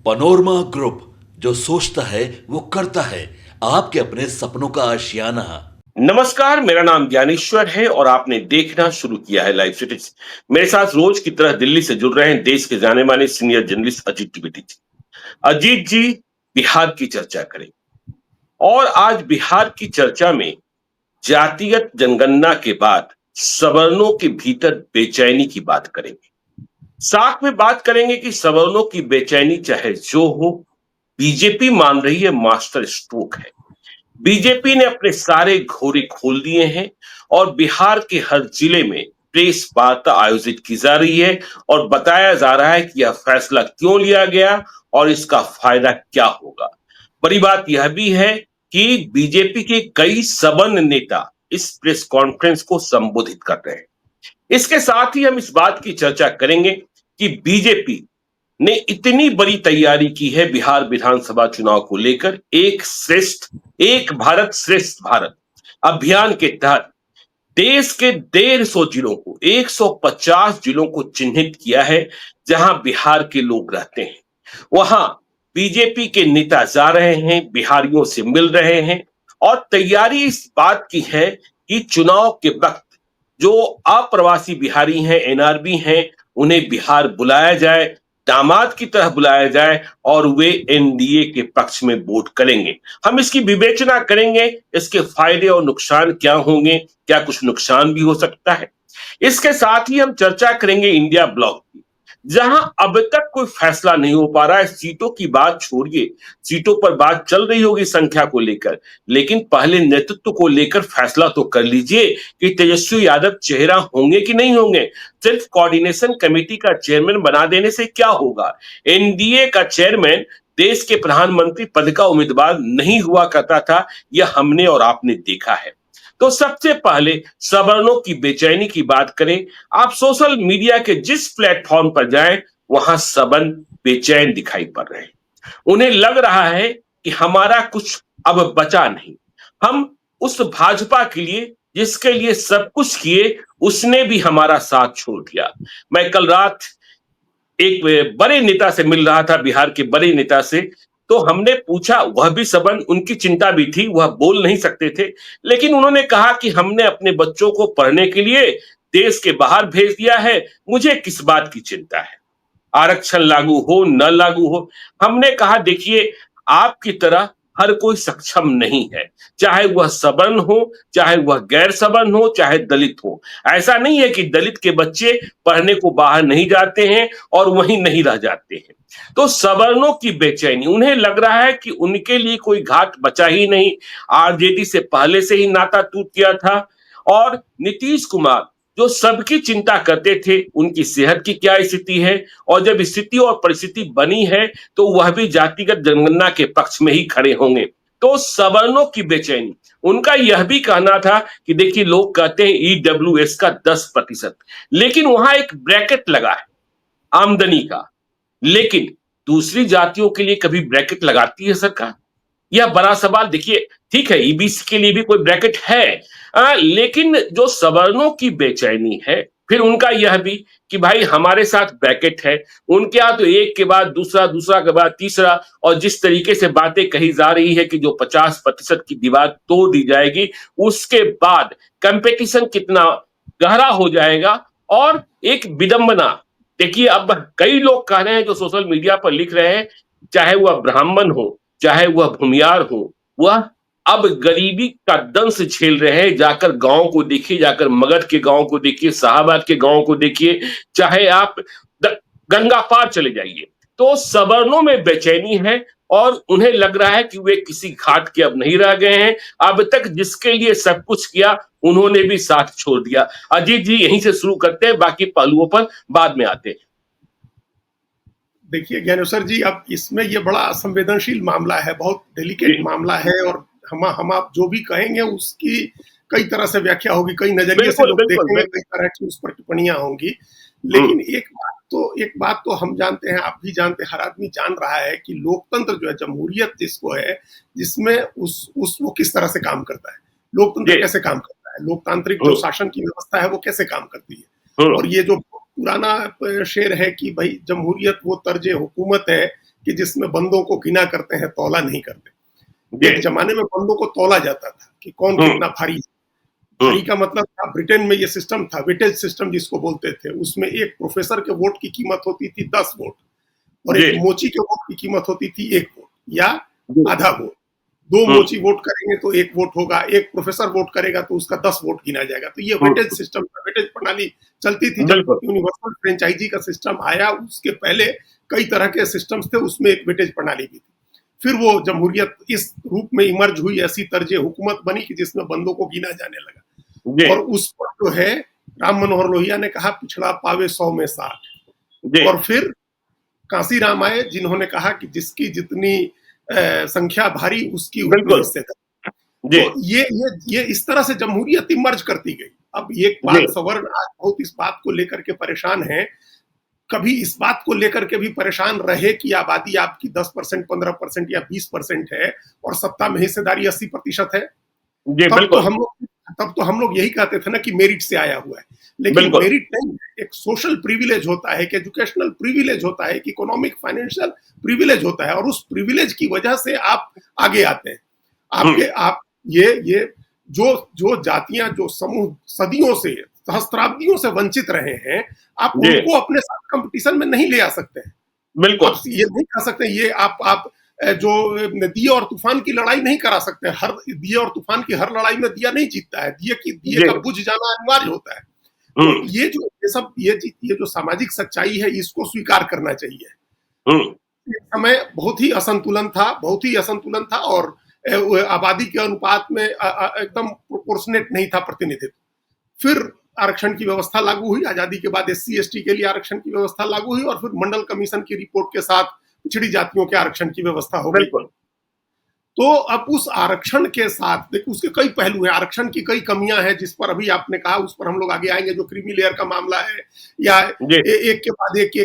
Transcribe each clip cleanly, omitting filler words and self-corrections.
Panorama group, जो सोचता है वो करता है। आपके अपने सपनों का आशियाना। नमस्कार, मेरा नाम ज्ञानेश्वर है और आपने देखना शुरू किया है लाइव सिटीज। मेरे साथ रोज की तरह दिल्ली से जुड़ रहे हैं देश के जाने माने सीनियर जर्नलिस्ट अजीत द्विवेदी जी। अजीत जी, बिहार की चर्चा करें और आज बिहार की चर्चा में जातिगत जनगणना के बाद सवर्णों के भीतर बेचैनी की बात करेंगे। साथ में बात करेंगे कि सवर्णों की बेचैनी चाहे जो हो, बीजेपी मान रही है मास्टर स्ट्रोक है। बीजेपी ने अपने सारे घोरे खोल दिए हैं और बिहार के हर जिले में प्रेस वार्ता आयोजित की जा रही है और बताया जा रहा है कि यह फैसला क्यों लिया गया और इसका फायदा क्या होगा। बड़ी बात यह भी है कि बीजेपी के कई सवर्ण नेता इस प्रेस कॉन्फ्रेंस को संबोधित कर रहे हैं। इसके साथ ही हम इस बात की चर्चा करेंगे कि बीजेपी ने इतनी बड़ी तैयारी की है बिहार विधानसभा चुनाव को लेकर। एक भारत श्रेष्ठ भारत अभियान के तहत देश के 150 जिलों को 150 जिलों को चिन्हित किया है जहां बिहार के लोग रहते हैं। वहां बीजेपी के नेता जा रहे हैं, बिहारियों से मिल रहे हैं और तैयारी इस बात की है कि चुनाव के वक्त जो अप्रवासी बिहारी हैं, एनआरबी हैं, उन्हें बिहार बुलाया जाए, दामाद की तरह बुलाया जाए और वे एनडीए के पक्ष में वोट करेंगे। हम इसकी विवेचना करेंगे, इसके फायदे और नुकसान क्या होंगे, क्या कुछ नुकसान भी हो सकता है। इसके साथ ही हम चर्चा करेंगे इंडिया ब्लॉक की, जहां अब तक कोई फैसला नहीं हो पा रहा है। सीटों की बात छोड़िए, सीटों पर बात चल रही होगी संख्या को लेकर, लेकिन पहले नेतृत्व को लेकर फैसला तो कर लीजिए कि तेजस्वी यादव चेहरा होंगे कि नहीं होंगे। सिर्फ कोऑर्डिनेशन कमेटी का चेयरमैन बना देने से क्या होगा। एनडीए का चेयरमैन देश के प्रधानमंत्री पद का उम्मीदवार नहीं हुआ करता था, यह हमने और आपने देखा है। तो सबसे पहले सवर्णों की बेचैनी की बात करें। आप सोशल मीडिया के जिस प्लेटफॉर्म पर जाएं, वहां सवर्ण बेचैन दिखाई पड़ रहे हैं। उन्हें लग रहा है कि हमारा कुछ अब बचा नहीं। हम उस भाजपा के लिए जिसके लिए सब कुछ किए, उसने भी हमारा साथ छोड़ दिया। मैं कल रात एक बड़े नेता से मिल रहा था, बिहार के बड़े नेता से। तो हमने पूछा, वह भी सबन, उनकी चिंता भी थी, वह बोल नहीं सकते थे, लेकिन उन्होंने कहा कि हमने अपने बच्चों को पढ़ने के लिए देश के बाहर भेज दिया है, मुझे किस बात की चिंता है। आरक्षण लागू हो न लागू हो, हमने कहा देखिए, आपकी तरह हर कोई सक्षम नहीं है, चाहे वह सवर्ण हो, चाहे वह गैर सवर्ण हो, चाहे दलित हो। ऐसा नहीं है कि दलित के बच्चे पढ़ने को बाहर नहीं जाते हैं और वहीं नहीं रह जाते हैं। तो सवर्णों की बेचैनी, उन्हें लग रहा है कि उनके लिए कोई घाट बचा ही नहीं। आरजेडी से पहले से ही नाता टूट गया था और नीतीश कुमार जो सबकी चिंता करते थे, उनकी सेहत की क्या स्थिति है, और जब स्थिति और परिस्थिति बनी है तो वह भी जातिगत जनगणना के पक्ष में ही खड़े होंगे। तो सवर्णों की बेचैनी, उनका यह भी कहना था कि देखिए, लोग कहते हैं ईडब्ल्यूएस का 10%, लेकिन वहां एक ब्रैकेट लगा है आमदनी का। लेकिन दूसरी जातियों के लिए कभी ब्रैकेट लगाती है सरकार? यह बड़ा सवाल। देखिए, ठीक है, ईबीसी के लिए भी कोई ब्रैकेट है, लेकिन जो सवर्णों की बेचैनी है, फिर उनका यह भी कि भाई हमारे साथ ब्रैकेट है। उनके यहाँ तो एक के बाद दूसरा, दूसरा के बाद तीसरा, और जिस तरीके से बातें कही जा रही है कि जो 50% की दीवार तोड़ दी जाएगी, उसके बाद कंपटीशन कितना गहरा हो जाएगा। और एक विडंबना, देखिए, अब कई लोग कह रहे हैं जो सोशल मीडिया पर लिख रहे हैं, चाहे वह ब्राह्मण हो, चाहे वह भूमियार हो, वह अब गरीबी का दंश झेल रहे हैं। जाकर गांव को देखिए, जाकर मगध के गांव को देखिए, शाहबाद के गांव को देखिए, चाहे आप गंगा पार चले जाइए। तो सवर्णों में बेचैनी है और उन्हें लग रहा है कि वे किसी घाट के अब नहीं रह गए हैं। अब तक जिसके लिए सब कुछ किया, उन्होंने भी साथ छोड़ दिया। अजीत जी, यहीं से शुरू करते हैं, बाकी पहलुओं पर बाद में आते हैं। देखिए ज्ञानेश्वर जी, अब इसमें ये बड़ा संवेदनशील मामला है, बहुत डेलिकेट मामला है, और हम आप जो भी कहेंगे उसकी कई तरह से व्याख्या होगी, कई नजरिए से बिल्कुल लोग बिल्कुल देखेंगे, बिल्कुल। कई तरह की उस पर टिप्पणियां होंगी। लेकिन एक बात तो हम जानते हैं, आप भी जानते हैं, हर आदमी जान रहा है कि लोकतंत्र जो है, जमहूरियत जिसको है, जिसमें उस वो किस तरह से काम करता है, लोकतंत्र कैसे काम करता है, लोकतांत्रिक जो शासन की व्यवस्था है वो कैसे काम करती है। और ये जो पुराना शेर है कि भाई जमहूरियत वो तर्ज हुकूमत है कि जिसमें बंदों को गिना करते हैं, तौला नहीं करते। जी। एक जमाने में बंदों को तौला जाता था कि कौन कितना भारी है। भारी का मतलब था, ब्रिटेन में ये सिस्टम था, वेटेज सिस्टम जिसको बोलते थे। उसमें एक प्रोफेसर के वोट की कीमत होती थी 10 वोट और एक जी। मोची के वोट की कीमत होती थी 1 वोट या जी। आधा वोट। 2 मोची वोट करेंगे तो 1 वोट होगा, एक प्रोफेसर वोट करेगा तो उसका 10 वोट गिना जाएगा। तो ये वेटेज सिस्टम था, वेटेज प्रणाली चलती थी। जब बिल्कुल। यूनिवर्सल फ्रेंचाइजी का सिस्टम आया, उसके पहले कई तरह के सिस्टम्स थे, उसमें एक वेटेज प्रणाली भी थी। फिर वो जमहूरियत इस रूप में इमर्ज हुई, ऐसी तर्ज हुकूमत बनी कि जिसमें बंदों को गिना जाने लगा। जी। और उस पर जो है राम मनोहर लोहिया ने कहा पिछड़ा पावे 100 में 60। जी। और फिर कांसीराम आए जिन्होंने कहा कि जिसकी जितनी संख्या भारी उसकी उतनी बिल्कुल। हिस्सेदारी। जी। तो ये इस तरह से जमहूरियत इमर्ज करती गई। अब एक जी। बात, सवर्ण आज बहुत इस बात को लेकर के परेशान है, कभी इस बात को लेकर के भी परेशान रहे कि आबादी आपकी 10%, 15% या 20% है और सत्ता में हिस्सेदारी 80% है। जी, तब बिल्कुल। तो हम लोग यही कहते थे ना कि मेरिट से आया हुआ है। लेकिन बिल्कुल। मेरिट नहीं है, एक सोशल प्रिविलेज होता है, एक एजुकेशनल प्रिविलेज होता है, एक इकोनॉमिक फाइनेंशियल प्रिविलेज होता है और उस प्रिविलेज की वजह से आप आगे आते हैं। आप ये जो जातियां, जो समूह सदियों से, सहस्त्राब्दियों से वंचित रहे हैं, आप जी। उनको अपने साथ कंपटीशन में नहीं ले आ सकते हैं। बिल्कुल। आप ये नहीं कह सकते, ये आप जो दिए और तूफान की लड़ाई नहीं करा सकते। हर दिए और तूफान की हर लड़ाई में दिया नहीं जीतता है, दिए जी। का बुझ जाना अनिवार्य होता है। तो ये जो सामाजिक सच्चाई है, इसको स्वीकार करना चाहिए। एक समय बहुत ही असंतुलन था, और आबादी के अनुपात में एकदम प्रोपोर्शनेट नहीं था प्रतिनिधित्व। फिर आरक्षण की व्यवस्था लागू हुई, आजादी के बाद SC/ST के लिए आरक्षण की व्यवस्था लागू हुई और फिर मंडल कमीशन की रिपोर्ट के साथ पिछड़ी जातियों के आरक्षण की व्यवस्था हो गई। बिल्कुल। तो अब उस आरक्षण के साथ देखिए, उसके कई पहलू हैं, आरक्षण की कई कमियां हैं, जिस पर अभी आपने कहा, उस पर हम लोग आगे आएंगे। जो क्रीमी लेयर का मामला है, या जी। एक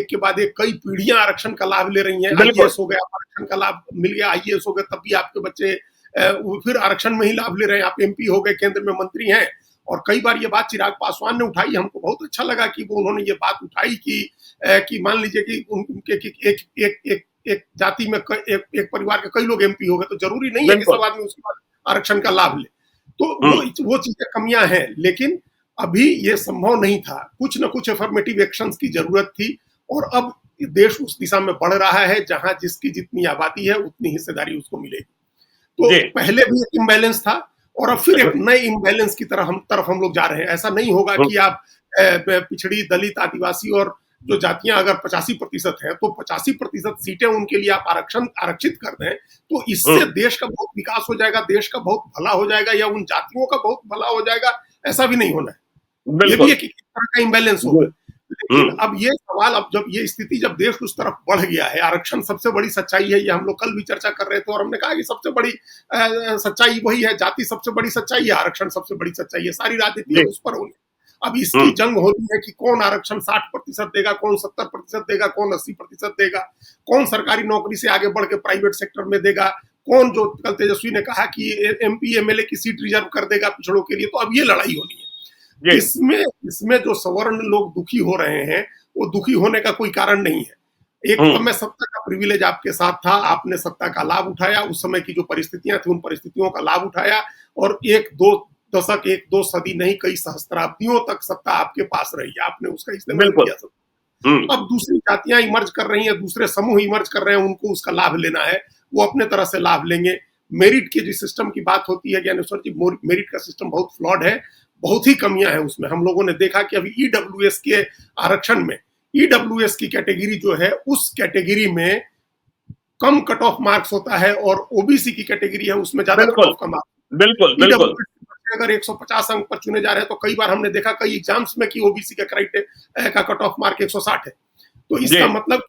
के बाद एक कई पीढ़ियां आरक्षण का लाभ ले रही हैं। बिल्कुल। IAS हो गया, आरक्षण का लाभ मिल गया, IAS हो गए, तब भी आपके बच्चे वो फिर आरक्षण में ही लाभ ले रहे हैं। आप MP हो गए, केंद्र में मंत्री हैं। और कई बार ये बात चिराग पासवान ने उठाई, हमको बहुत अच्छा लगा कि वो उन्होंने ये बात उठाई कि मान लीजिए कि उनके एक जाति में एक परिवार के कई लोग MP हो गए, तो जरूरी नहीं है कि सब आदमी उसके बाद आरक्षण का लाभ ले। तो वो चीजें कमियां हैं, लेकिन अभी ये संभव नहीं था। कुछ न कुछ अफर्मेटिव एक्शंस की जरूरत थी और अब देश उस दिशा में बढ़ रहा है जहां जिसकी जितनी आबादी है उतनी हिस्सेदारी उसको मिलेगी। तो पहले भी एक इम्बैलेंस था और अब फिर एक नए इम्बैलेंस की तरफ हम लोग जा रहे हैं। ऐसा नहीं होगा कि आप पिछड़ी, दलित, आदिवासी और जो जातियां अगर 85% है तो 85% सीटें उनके लिए आप आरक्षित कर दें, तो इससे देश का बहुत विकास हो जाएगा, देश का बहुत भला हो जाएगा या उन जातियों का बहुत भला हो जाएगा, ऐसा भी नहीं होना है। ये भी एक तरह का इम्बैलेंस होगा। लेकिन अब ये सवाल, अब जब ये स्थिति, जब देश उस तरफ बढ़ गया है, आरक्षण सबसे बड़ी सच्चाई है, ये हम लोग कल भी चर्चा कर रहे थे और हमने कहा कि सबसे बड़ी सच्चाई वही है, जाति सबसे बड़ी सच्चाई है, आरक्षण सबसे बड़ी सच्चाई है। सारी राजनीति उस पर होनी। अब इसकी जंग होती है कि कौन आरक्षण 60% देगा, कौन 70% देगा, कौन 80% देगा, कौन सरकारी नौकरी से आगे बढ़ के प्राइवेट सेक्टर में देगा, कौन, जो कल तेजस्वी ने कहा कि MP MLA की सीट रिजर्व कर देगा पिछड़ों के लिए। तो अब ये लड़ाई होनी है। इसमें जो सवर्ण लोग दुखी हो रहे हैं, वो दुखी होने का कोई कारण नहीं है। एक समय सत्ता का प्रिविलेज आपके साथ था, आपने सत्ता का लाभ उठाया, उस समय की जो परिस्थितियां थी उन परिस्थितियों का लाभ उठाया और 1-2 दशक, 1-2 सदी नहीं, कई सहस्त्राब्दियों तक सत्ता आपके पास रही, आपने उसका इस्तेमाल किया। अब दूसरी जातियां इमर्ज कर रही हैं, दूसरे समूह इमर्ज कर रहे हैं, उनको उसका लाभ लेना है, वो अपने तरह से लाभ लेंगे। मेरिट के जो सिस्टम की बात होती है ज्ञानेश्वर जी, मेरिट का सिस्टम बहुत फ्लॉड है, बहुत ही कमियां हैं उसमें। हम लोगों ने देखा कि अभी EWS के आरक्षण में, EWS की कैटेगरी जो है, उस कैटेगरी में कम कट ऑफ मार्क्स होता है और OBC की कैटेगरी है उसमें ज्यादा कट ऑफ का मार्क्स। बिल्कुल। अगर 150 अंक पर चुने जा रहे हैं तो कई बार हमने देखा कई एग्जाम्स में कि OBC का कट ऑफ मार्क 160 है। तो इसका मतलब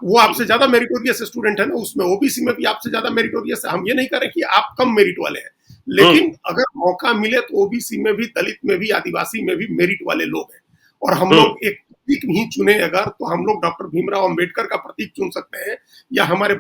वो आपसे ज्यादा मेरिटोरियस स्टूडेंट है ना, उसमें OBC में भी आपसे ज्यादा मेरिटोरियस है। हम ये नहीं कह रहे कि आप कम मेरिट वाले हैं, लेकिन अगर मौका मिले तो OBC में भी, दलित में भी, आदिवासी में भी मेरिट वाले लोग हैं। और हम लोग एक प्रतीक नहीं चुने अगर, तो हम लोग डॉक्टर भीमराव अंबेडकर का प्रतीक चुन सकते हैं, या हमारे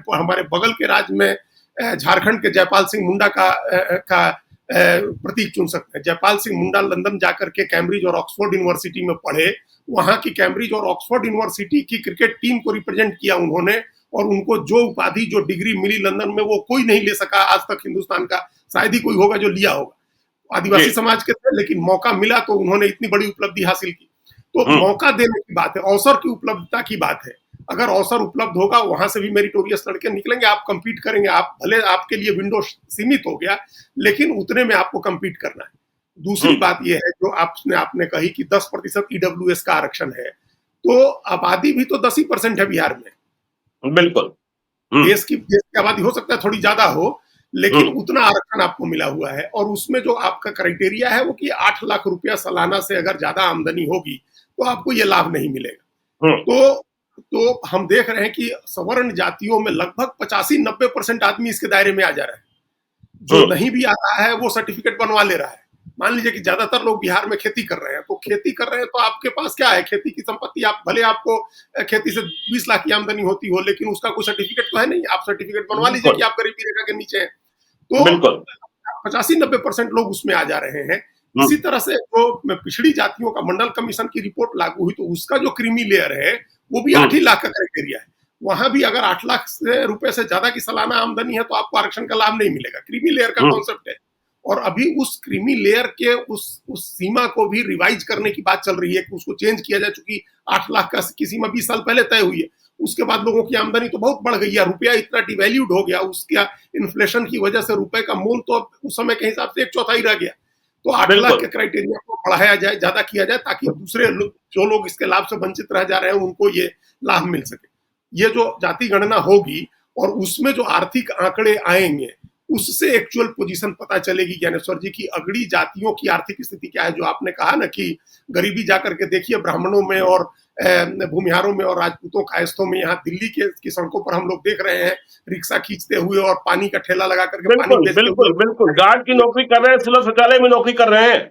बगल के राज्य में झारखंड के जयपाल सिंह मुंडा का प्रतीक चुन सकते हैं। जयपाल सिंह मुंडा लंदन जाकर के कैम्ब्रिज और ऑक्सफोर्ड यूनिवर्सिटी में पढ़े, वहां की कैम्ब्रिज और ऑक्सफोर्ड यूनिवर्सिटी की क्रिकेट टीम को रिप्रेजेंट किया उन्होंने और उनको जो उपाधि, जो डिग्री मिली लंदन में, वो कोई नहीं ले सका आज तक हिंदुस्तान का, शायद ही कोई होगा जो लिया होगा। आदिवासी जी। समाज के थे, लेकिन मौका मिला तो उन्होंने इतनी बड़ी उपलब्धि हासिल की। तो हम्म। मौका देने की बात है, अवसर की उपलब्धता की बात है। अगर अवसर उपलब्ध होगा, वहां से भी मेरिटोरियस लड़के निकलेंगे, आप कंपीट करेंगे। आप भले आपके लिए विंडो सीमित हो गया, लेकिन उतने में आपको कंपीट करना है। दूसरी बात यह है जो आपने कही कि 10% ईडब्ल्यूएस का आरक्षण है, तो आबादी भी तो 10% है बिहार में। बिल्कुल। हम्म। देश की आबादी हो सकता है थोड़ी ज्यादा हो, लेकिन उतना आरक्षण आपको मिला हुआ है। और उसमें जो आपका क्राइटेरिया है वो कि 8 लाख रुपया सालाना से अगर ज्यादा आमदनी होगी तो आपको ये लाभ नहीं मिलेगा। तो हम देख रहे हैं कि सवर्ण जातियों में लगभग 85-90% आदमी इसके दायरे में आ जा रहा है। जो नहीं भी आ रहा है वो सर्टिफिकेट बनवा ले रहा है। मान लीजिए कि ज्यादातर लोग बिहार में खेती कर रहे हैं, तो खेती कर रहे हैं तो आपके पास क्या है, खेती की संपत्ति। आप भले आपको खेती से 20 लाख की आमदनी होती हो, लेकिन उसका कोई सर्टिफिकेट तो है नहीं। आप सर्टिफिकेट बनवा लीजिए कि आप गरीबी रेखा के नीचे हैं। तो 85-90% लोग उसमें आ जा रहे हैं। इसी तरह से जो पिछड़ी जातियों का मंडल कमीशन की रिपोर्ट लागू हुई, तो उसका जो क्रीमी लेयर है वो भी 8 ही लाख का क्राइटेरिया है। वहां भी अगर 8 लाख रुपए से ज्यादा की सालाना आमदनी है तो आपको आरक्षण का लाभ नहीं मिलेगा। क्रीमी लेयर का कॉन्सेप्ट है। और अभी उस क्रीमी लेयर के उस सीमा को भी रिवाइज करने की बात चल रही है कि उसको चेंज किया जाए, चूंकि 8 लाख का की सीमा 20 साल पहले तय हुई है। उसके बाद लोगों की आमदनी तो बहुत बढ़ गई है, रुपया इतना डिवैल्यूड हो गया, उसका इन्फ्लेशन की वजह से रुपए का मूल तो उस समय के हिसाब से 1/4 रह गया। तो 8 लाख के क्राइटेरिया को बढ़ाया जाए, ज्यादा किया जाए, ताकि दूसरे जो लोग इसके लाभ से वंचित रह जा रहे हैं उनको ये लाभ मिल सके। ये जो जाति गणना होगी और उसमें जो आर्थिक आंकड़े आएंगे, उससे एक्चुअल पोजीशन पता चलेगी ज्ञानेश्वर जी की अगड़ी जातियों की आर्थिक स्थिति क्या है। जो आपने कहा ना कि गरीबी जाकर के देखिए ब्राह्मणों में और भूमिहारों में और राजपूतों कायस्थों में। यहाँ दिल्ली की सड़कों पर हम लोग देख रहे हैं रिक्शा खींचते हुए और पानी का ठेला लगा करके पानी बेचते हुए। बिल्कुल गार्ड की नौकरी कर रहे हैं, सुलभ शौचालय में नौकरी कर रहे हैं।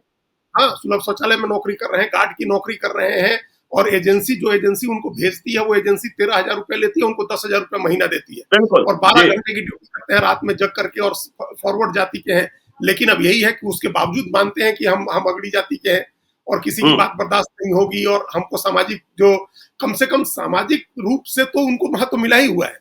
हाँ, सुलभ शौचालय में नौकरी कर रहे हैं, गार्ड की नौकरी कर रहे हैं। और जो एजेंसी उनको भेजती है, वो एजेंसी 13,000 रुपए लेती है, उनको 10,000 रुपए महीना देती है। और 12 घंटे की ड्यूटी करते हैं रात में जग करके, और फॉरवर्ड जाति के हैं। लेकिन अब यही है कि उसके बावजूद मानते हैं कि हम अगड़ी जाति के हैं और किसी की बात बर्दाश्त नहीं होगी। और हमको सामाजिक, जो कम से कम सामाजिक रूप से तो उनको महत्व मिला ही हुआ है।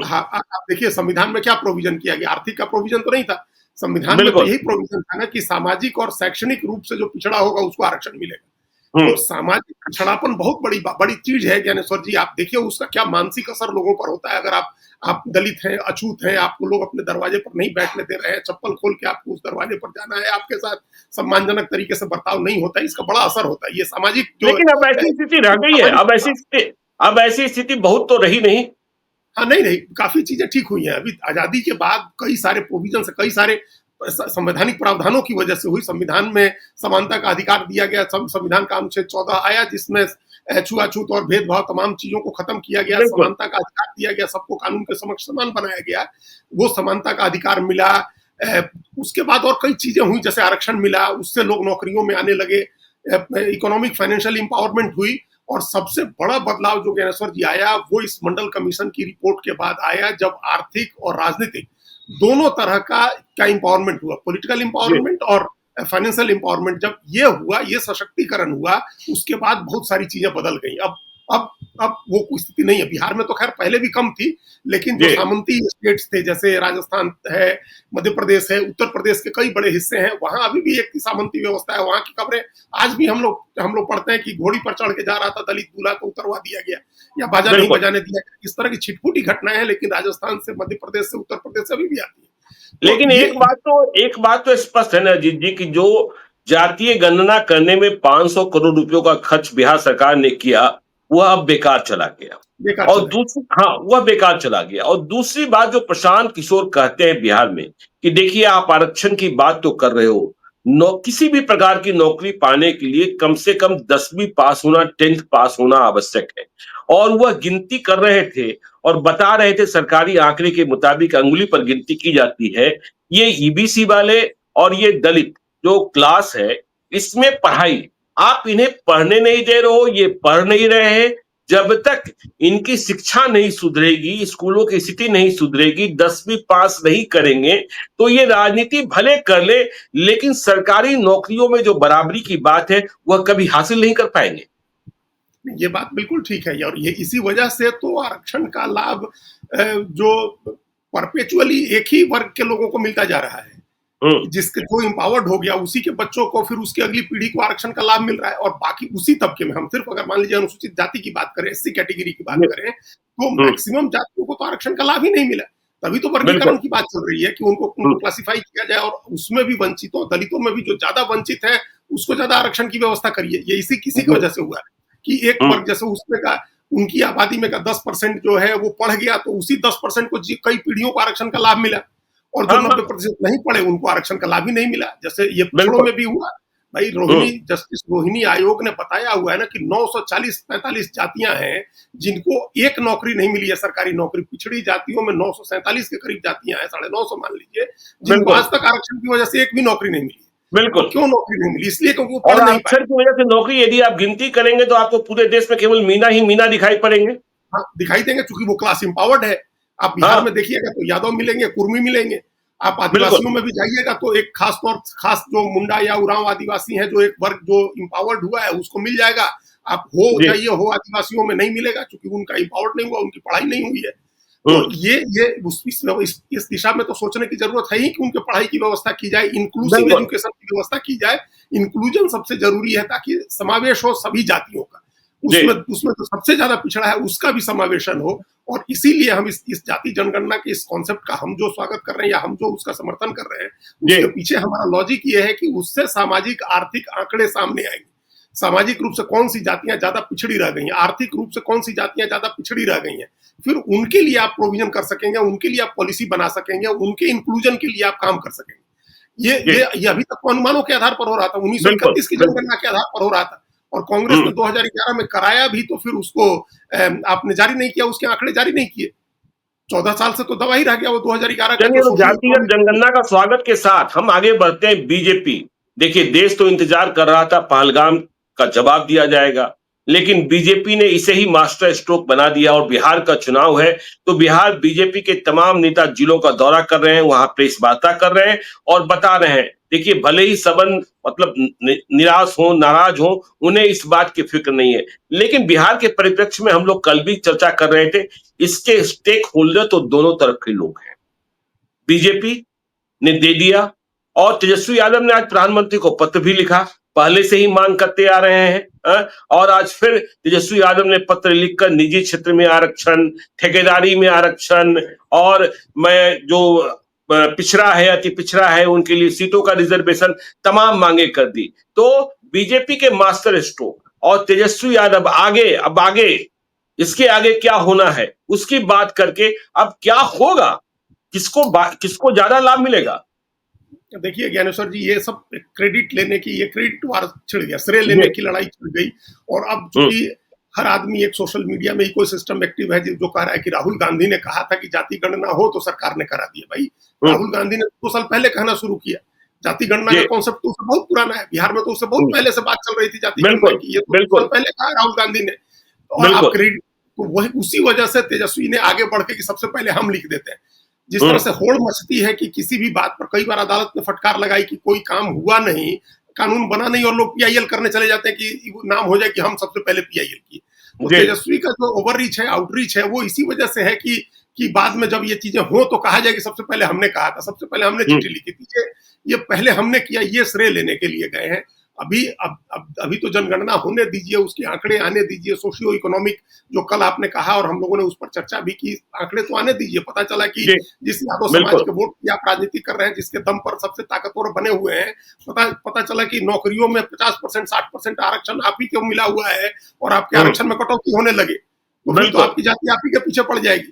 हाँ, आप देखिए संविधान में क्या प्रोविजन किया गया। आर्थिक का प्रोविजन तो नहीं था संविधान में, तो यही प्रोविजन था ना कि सामाजिक और शैक्षणिक रूप से जो पिछड़ा होगा उसको आरक्षण मिलेगा। तो सामाजिक पिछड़ापन बहुत बड़ी चीज है ज्ञानेश्वर जी। आप देखिए उसका क्या मानसिक असर लोगों पर होता है। अगर आप दलित हैं, अछूत हैं, आपको लोग अपने दरवाजे पर नहीं बैठने दे रहे हैं, चप्पल खोल के आपको उस दरवाजे पर जाना है, आपके साथ सम्मानजनक तरीके से बर्ताव नहीं होता है, इसका बड़ा असर होता है। ये सामाजिक जो, लेकिन अब ऐसी स्थिति रह गई है। अब ऐसी स्थिति बहुत तो रही नहीं। हाँ, नहीं, काफी चीजें ठीक हुई हैं। अभी आजादी के बाद कई सारे प्रोविजन, कई सारे संवैधानिक प्रावधानों की वजह से हुई। संविधान में समानता का अधिकार दिया गया। संविधान का अनुच्छेद 14 आया, जिसमें छुआछूत और भेदभाव तमाम चीजों को खत्म किया गया। समानता का अधिकार दिया गया, सबको कानून के समक्ष समान बनाया गया। वो समानता का अधिकार मिला। उसके बाद और कई चीजें हुई, जैसे आरक्षण मिला, उससे लोग नौकरियों में आने लगे। इकोनॉमिक फाइनेंशियल एम्पावरमेंट हुई। और सबसे बड़ा बदलाव जो ज्ञानेश्वर जी आया, वो इस मंडल कमीशन की रिपोर्ट के बाद आया, जब आर्थिक और राजनीतिक दोनों तरह का एम्पावरमेंट हुआ। पॉलिटिकल एम्पावरमेंट और फाइनेंशियल एम्पावरमेंट जब ये हुआ, ये सशक्तिकरण हुआ, उसके बाद बहुत सारी चीजें बदल गई। अब वो कोई स्थिति नहीं है। बिहार में तो खैर पहले भी कम थी, लेकिन जो सामंती स्टेट्स थे, जैसे राजस्थान है, मध्य प्रदेश है, उत्तर प्रदेश के कई बड़े हिस्से हैं, वहां अभी भी एक सामंती व्यवस्था है। वहां की खबरें आज भी हम लोग पढ़ते हैं कि घोड़ी पर चढ़ के जा रहा था दलित दूल्हा, तो उतरवा दिया गया, या बाजा नहीं बजाने दिया गया। इस तरह की छिटपुटी घटनाएं हैं, लेकिन राजस्थान से, मध्य प्रदेश से, उत्तर प्रदेश से अभी भी आती है। लेकिन एक बात तो स्पष्ट है ना अजीत जी, की जो जातीय गणना करने में 500 करोड़ रुपयों का खर्च बिहार सरकार ने किया, वह अब बेकार चला गया। वह बेकार चला गया। और दूसरी बात जो प्रशांत किशोर कहते हैं बिहार में, कि देखिए आप आरक्षण की बात तो कर रहे हो, किसी भी प्रकार की नौकरी पाने के लिए कम से कम 10वीं पास होना, 10th पास होना आवश्यक है। और वह गिनती कर रहे थे और बता रहे थे, सरकारी आंकड़े के मुताबिक अंगुली पर गिनती की जाती है, ये ईबीसी वाले और ये दलित जो क्लास है, इसमें पढ़ाई, आप इन्हें पढ़ने नहीं दे रहे हो, ये पढ़ नहीं रहे हैं। जब तक इनकी शिक्षा नहीं सुधरेगी, स्कूलों की स्थिति नहीं सुधरेगी, 10वीं पास नहीं करेंगे, तो ये राजनीति भले कर ले, लेकिन सरकारी नौकरियों में जो बराबरी की बात है, वह कभी हासिल नहीं कर पाएंगे। ये बात बिल्कुल ठीक है और ये इसी वजह से तो आरक्षण का लाभ जो परपेचुअली एक ही वर्ग के लोगों को मिलता जा रहा है, जिसके जो इम्पावर्ड हो गया उसी के बच्चों को फिर उसकी अगली पीढ़ी को आरक्षण का लाभ मिल रहा है और बाकी उसी तबके में हम सिर्फ अगर मान लीजिए अनुसूचित जाति की बात करें, एससी कैटेगरी की बात करें, तो मैक्सिमम जातियों को तो आरक्षण का लाभ ही नहीं मिला। तभी तो वर्गीकरण की बात चल रही है कि उनको क्लासिफाई किया जाए और उसमें भी वंचितों दलितों में भी जो ज्यादा वंचित है उसको ज्यादा आरक्षण की व्यवस्था करिए। ये इसी किसी की वजह से हुआ है कि एक वर्ग जैसे उसमें का उनकी आबादी में का 10% जो है वो पढ़ गया तो उसी 10% को कई पीढ़ियों को आरक्षण का लाभ मिला और जो 90% नहीं पढ़े उनको आरक्षण का लाभ ही नहीं मिला। जैसे ये पिछड़ों में भी हुआ भाई, जस्टिस रोहिणी आयोग ने बताया हुआ है ना कि 940-45 जातियां हैं जिनको एक नौकरी नहीं मिली है, सरकारी नौकरी। पिछड़ी जातियों में 947 के करीब जातियां हैं, 950 मान लीजिए, जिनको आज तक आरक्षण की वजह से एक भी नौकरी नहीं मिली। बिल्कुल। क्यों नौकरी नहीं मिली? इसलिए क्योंकि और आरक्षण की वजह से नौकरी यदि आप गिनती करेंगे तो आपको पूरे देश में केवल मीना ही मीना दिखाई पड़ेंगे। हाँ, दिखाई देंगे क्योंकि वो क्लास इम्पावर्ड है। आप बिहार में देखिएगा तो यादव मिलेंगे, कुर्मी मिलेंगे। आप आदिवासियों में भी जाइएगा तो एक खास जो मुंडा या उरांव आदिवासी हैं, जो एक वर्ग जो इम्पावर्ड हुआ है उसको मिल जाएगा। आप जाइए हो आदिवासियों में नहीं मिलेगा क्योंकि उनका इम्पावर्ड नहीं हुआ, उनकी पढ़ाई नहीं हुई है। तो ये इस दिशा में तो सोचने की जरूरत है ही कि उनके पढ़ाई की व्यवस्था की जाए, इंक्लूसिव एजुकेशन की व्यवस्था की जाए। इंक्लूजन सबसे जरूरी है ताकि समावेश हो सभी जातियों का। उसमें तो सबसे ज्यादा पिछड़ा है उसका भी समावेशन हो और इसीलिए हम इस जाति जनगणना के इस कॉन्सेप्ट का हम जो स्वागत कर रहे हैं या हम जो उसका समर्थन कर रहे हैं, उसके पीछे हमारा लॉजिक ये है कि उससे सामाजिक आर्थिक आंकड़े सामने आएंगे। सामाजिक रूप से कौन सी जातियां ज्यादा पिछड़ी रह गई हैं, आर्थिक रूप से कौन सी जातियां ज्यादा पिछड़ी रह गई हैं, फिर उनके लिए आप प्रोविजन कर सकेंगे, उनके लिए आप पॉलिसी बना सकेंगे, उनके इंक्लूजन के लिए आप काम कर सकेंगे। ये अभी तक अनुमानों के आधार पर हो रहा था, 1931 की जनगणना के आधार पर हो रहा था और कांग्रेस ने 2011 में कराया भी तो फिर उसको आपने जारी नहीं किया, उसके आंकड़े जारी नहीं किए। 14 साल से तो दबा ही रह गया वो 2011 का। तो जातिगत जनगणना का स्वागत के साथ हम आगे बढ़ते हैं। बीजेपी, देखिए देश तो इंतजार कर रहा था पहलगाम का जवाब दिया जाएगा, लेकिन बीजेपी ने इसे ही मास्टर स्ट्रोक बना दिया और बिहार का चुनाव है तो बिहार बीजेपी के तमाम नेता जिलों का दौरा कर रहे हैं, वहां प्रेस वार्ता कर रहे हैं और बता रहे हैं। देखिए भले ही सबन मतलब निराश हो, नाराज हो, उन्हें इस बात की फिक्र नहीं है, लेकिन बिहार के परिप्रेक्ष्य में हम लोग कल भी चर्चा कर रहे थे, इसके स्टेक होल्डर तो दोनों तरफ के लोग हैं। बीजेपी ने दे दिया और तेजस्वी यादव ने आज प्रधानमंत्री को पत्र भी लिखा, पहले से ही मांग करते आ रहे हैं और आज फिर तेजस्वी यादव ने पत्र लिखकर निजी क्षेत्र में आरक्षण, ठेकेदारी में आरक्षण और मैं जो पिछड़ा है, अति पिछड़ा है, उनके लिए सीटों का रिजर्वेशन, तमाम मांगे कर दी। तो बीजेपी के मास्टर स्ट्रोक और तेजस्वी यादव आगे इसके आगे क्या होना है उसकी बात करके अब क्या होगा, किसको ज्यादा लाभ मिलेगा। देखिए ज्ञानेश्वर जी, ये सब क्रेडिट लेने की, ये क्रेडिट वार छिड़ गया, श्रेय लेने की लड़ाई छिड़ गई और अब चूंकि हर आदमी एक सोशल मीडिया में इकोसिस्टम एक्टिव है जो कह रहा है कि राहुल गांधी ने कहा था कि जाति गणना हो तो सरकार ने करा दिया। भाई राहुल गांधी ने 2 साल पहले कहना शुरू किया। जाति गणना का कॉन्सेप्ट तो उससे बहुत पुराना है, बिहार में तो उससे बहुत पहले से बात चल रही थी जाति गणना की। ये तो 2 साल पहले कहा राहुल गांधी ने और आप क्रेडिट तो वही उसी वजह से तेजस्वी ने आगे बढ़ के कि सबसे पहले हम लिख देते हैं। जिस तरह से होड़ मचती है कि किसी भी बात पर कई बार अदालत ने फटकार लगाई कि कोई काम हुआ नहीं, कानून बना नहीं और लोग पीआईएल करने चले जाते हैं कि नाम हो जाए कि हम सबसे पहले पीआईएल किए। तो तेजस्वी का जो ओवररीच है, आउटरीच है, वो इसी वजह से है कि बाद में जब ये चीजें हो तो कहा जाए कि सबसे पहले हमने कहा था, सबसे पहले हमने चिट्ठी लिखी थी, ये पहले हमने किया, ये श्रेय लेने के लिए गए हैं। अभी तो जनगणना होने दीजिए, उसके आंकड़े आने दीजिए, सोशियो इकोनॉमिक जो कल आपने कहा और हम लोगों ने उस पर चर्चा भी की, आंकड़े तो आने दीजिए। पता चला कि जिस यादव समाज के वोट की आप राजनीति कर रहे हैं, जिसके दम पर सबसे ताकतवर बने हुए हैं, पता चला कि नौकरियों में 50% 60% आरक्षण आप ही को मिला हुआ है और आपके आरक्षण में कटौती होने लगे तो फिर तो आपकी जाति आप ही के पीछे पड़ जाएगी।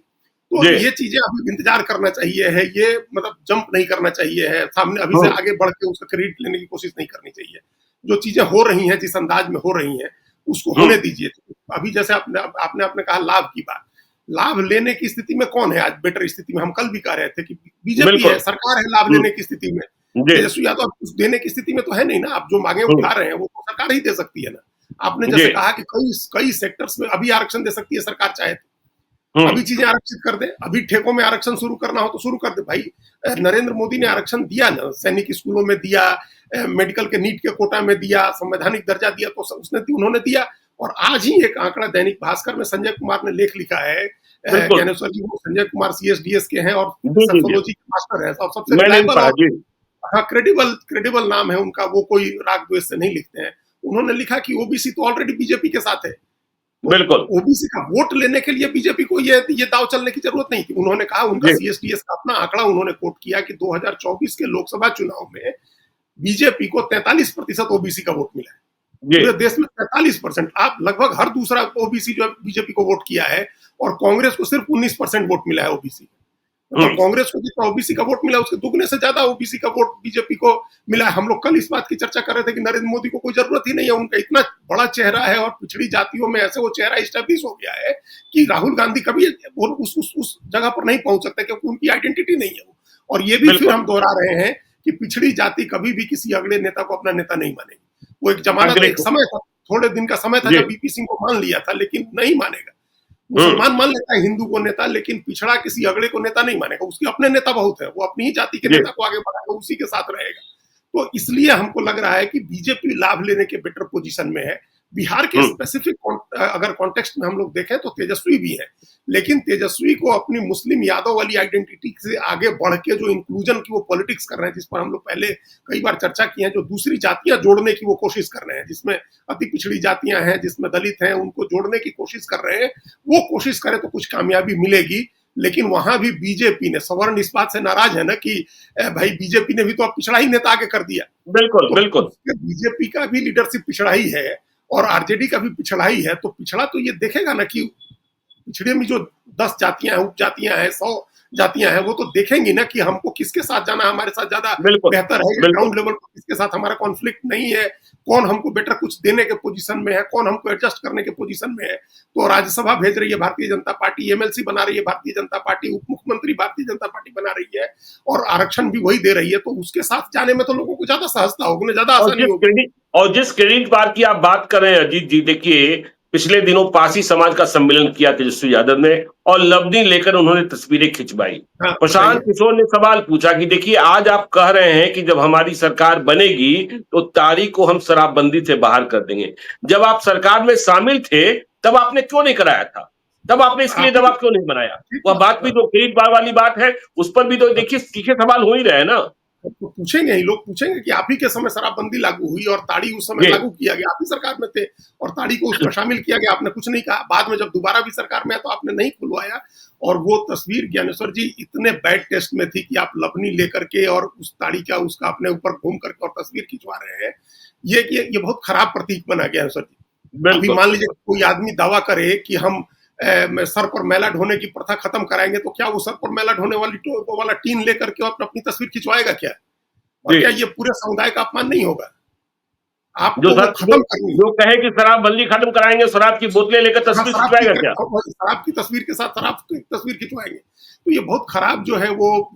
तो ये चीजें अभी इंतजार करना चाहिए है, ये मतलब जंप नहीं करना चाहिए है सामने, अभी से आगे बढ़ के उसका क्रेडिट लेने की कोशिश नहीं करनी चाहिए। जो चीजें हो रही हैं, जिस अंदाज में हो रही हैं, उसको होने दीजिए। अभी जैसे आपने कहा लाभ की बात, लाभ लेने की स्थिति में कौन है आज बेटर स्थिति में? हम कल भी कह रहे थे कि बीजेपी है, सरकार है लाभ लेने की स्थिति में। तेजस्वी यादव उस देने की स्थिति में तो है नहीं ना। आप जो मांगे उठा रहे हैं वो तो सरकार ही दे सकती है ना। आपने जैसे कहा कि कई सेक्टर्स में अभी आरक्षण दे सकती है सरकार चाहे तो, अभी चीजें आरक्षित कर दे, अभी ठेकों में आरक्षण शुरू करना हो तो शुरू कर दे। भाई नरेंद्र मोदी ने आरक्षण दिया ना, सैनिक स्कूलों में दिया, मेडिकल के नीट के कोटा में दिया, संवैधानिक दर्जा दिया, तो उन्होंने दिया और आज ही एक आंकड़ा दैनिक भास्कर में संजय कुमार ने लेख लिखा है, बिल्कुल। ज्ञानेश्वर जी, वो संजय कुमार सीएसडीएस के हैं और जी, जी, जी। सेक्सोलॉजी के मास्टर हैं, और सबसे मैंने भी रिलायबल पढ़ा और जी। हाँ क्रेडिबल नाम है उनका, वो कोई राग द्वेष से नहीं लिखते हैं। उन्होंने लिखा कि ओबीसी तो ऑलरेडी बीजेपी के साथ है, तो बिल्कुल। ओबीसी का वोट लेने के लिए बीजेपी को ये दाव चलने की जरूरत नहीं थी। उन्होंने कहा, उनका जी। सीएसडीएस का अपना आंकड़ा उन्होंने कोट किया कि 2024 के लोकसभा चुनाव में बीजेपी को 43% ओबीसी का वोट मिला है। जी। पूरे देश में 43%, आप लगभग हर दूसरा ओबीसी जो बीजेपी को वोट किया है, और कांग्रेस को सिर्फ 19% वोट मिला है ओबीसी। मतलब कांग्रेस को जितना ओबीसी का वोट मिला उसके दुगने से ज्यादा ओबीसी का वोट बीजेपी को मिला है। हम लोग कल इस बात की चर्चा कर रहे थे कि नरेंद्र मोदी को कोई जरूरत ही नहीं है, उनका इतना बड़ा चेहरा है और पिछड़ी जातियों में ऐसे वो चेहरा इस्टेब्लिश हो गया है कि राहुल गांधी कभी उस जगह पर नहीं पहुंच सकते, क्योंकि उनकी आइडेंटिटी नहीं है वो। और ये भी फिर हम दोहरा रहे हैं कि पिछड़ी जाति कभी भी किसी अगले नेता को अपना नेता नहीं मानेगी। वो एक जमाना था, एक समय था, थोड़े दिन का समय था जब बीपी सिंह को मान लिया था, लेकिन नहीं मानेगा। मुसलमान मान लेता है हिंदू को नेता, लेकिन पिछड़ा किसी अगले को नेता नहीं मानेगा। उसके अपने नेता बहुत है, वो अपनी ही जाति के नेता को आगे बढ़ाएगा, उसी के साथ रहेगा। तो इसलिए हमको लग रहा है कि बीजेपी लाभ लेने के बेटर पोजीशन में है। बिहार के स्पेसिफिक अगर कॉन्टेक्स्ट में हम लोग देखें तो तेजस्वी भी है, लेकिन तेजस्वी को अपनी मुस्लिम यादव वाली आइडेंटिटी से आगे बढ़ के जो इंक्लूजन की वो पॉलिटिक्स कर रहे हैं, जिस पर हम लोग पहले कई बार चर्चा की है, जो दूसरी जातियां जोड़ने की वो कोशिश कर रहे हैं, जिसमें अति पिछड़ी जातियां हैं, जिसमें दलित हैं, उनको जोड़ने की कोशिश कर रहे हैं। वो कोशिश करे तो कुछ कामयाबी मिलेगी, लेकिन वहां भी बीजेपी ने, सवर्ण इस बात से नाराज है ना कि भाई बीजेपी ने भी तो अब पिछड़ा ही नेता आगे कर दिया। बिल्कुल तो बिल्कुल। बीजेपी का भी लीडरशिप पिछड़ा ही है और आरजेडी का भी पिछड़ा ही है। तो पिछड़ा तो ये देखेगा ना कि पिछड़े में जो 10 जातियां हैं, उपजातियां हैं, 100 जातियां हैं, वो तो देखेंगी ना कि हमको किसके साथ जाना हमारे साथ ज्यादा बेहतर है, ग्राउंड लेवल पर किसके साथ हमारा कॉन्फ्लिक्ट नहीं है, कौन हमको बेटर कुछ देने के पोजीशन में है, कौन हमको एडजस्ट करने के पोजीशन में है। तो राज्यसभा भेज रही है भारतीय जनता पार्टी, एमएलसी बना रही है भारतीय जनता पार्टी, उप मुख्यमंत्री भारतीय जनता पार्टी बना रही है, और आरक्षण भी वही दे रही है। तो उसके साथ जाने में तो लोगों को ज्यादा सहजता होगी, उन्हें ज्यादा आसानी होगी। और जिस क्रेडिट पार की आप बात कर रहे हैं अजीत जी, देखिए पिछले दिनों पासी समाज का सम्मेलन किया तेजस्वी यादव ने, और लवनी लेकर उन्होंने तस्वीरें खिंचवाई। प्रशांत किशोर ने सवाल पूछा कि देखिए आज आप कह रहे हैं कि जब हमारी सरकार बनेगी तो तारीख को हम शराबबंदी से बाहर कर देंगे। जब आप सरकार में शामिल थे तब आपने क्यों नहीं कराया था? तब आपने इसके लिए दबाव क्यों नहीं बनाया? वह बात भी तो क्रेडिट पार वाली बात है, उस पर भी तो देखिए तीखे सवाल हो ही रहे ना। तो पूछेंगे ही, लोग पूछेंगे कि आप ही के समय शराबबंदी लागू हुई और ताड़ी उस समय लागू किया गया, आप ही सरकार में थे और ताड़ी को उसमें शामिल किया गया, आपने कुछ नहीं कहा। बाद में जब दोबारा भी सरकार में आया तो आपने नहीं खुलवाया। और वो तस्वीर ज्ञानेश्वर जी इतने बैड टेस्ट में थी कि आप लवनी लेकर के और उस ताड़ी का उसका अपने ऊपर घूम करके और तस्वीर खिंचवा रहे हैं, ये बहुत खराब प्रतीक बना ज्ञानेश्वर जी। अभी मान लीजिए कोई आदमी दावा करे कि हम सर पर मैला ढोने की प्रथा खत्म कराएंगे, तो क्या वो सर पर मैला ढोने वाला टीन लेकर के अपनी तस्वीर खिंचवाएगा क्या? और क्या ये पूरे समुदाय का अपमान नहीं होगा? आपको खत्म करनी, जो कहे कि शराबबंदी खत्म कराएंगे, शराब की बोतलें लेकर तस्वीर खिंचवाएगा क्या? शराब की तस्वीर के साथ शराब की तस्वीर खिंचवाएंगे, तो ये बहुत खराब जो है, वो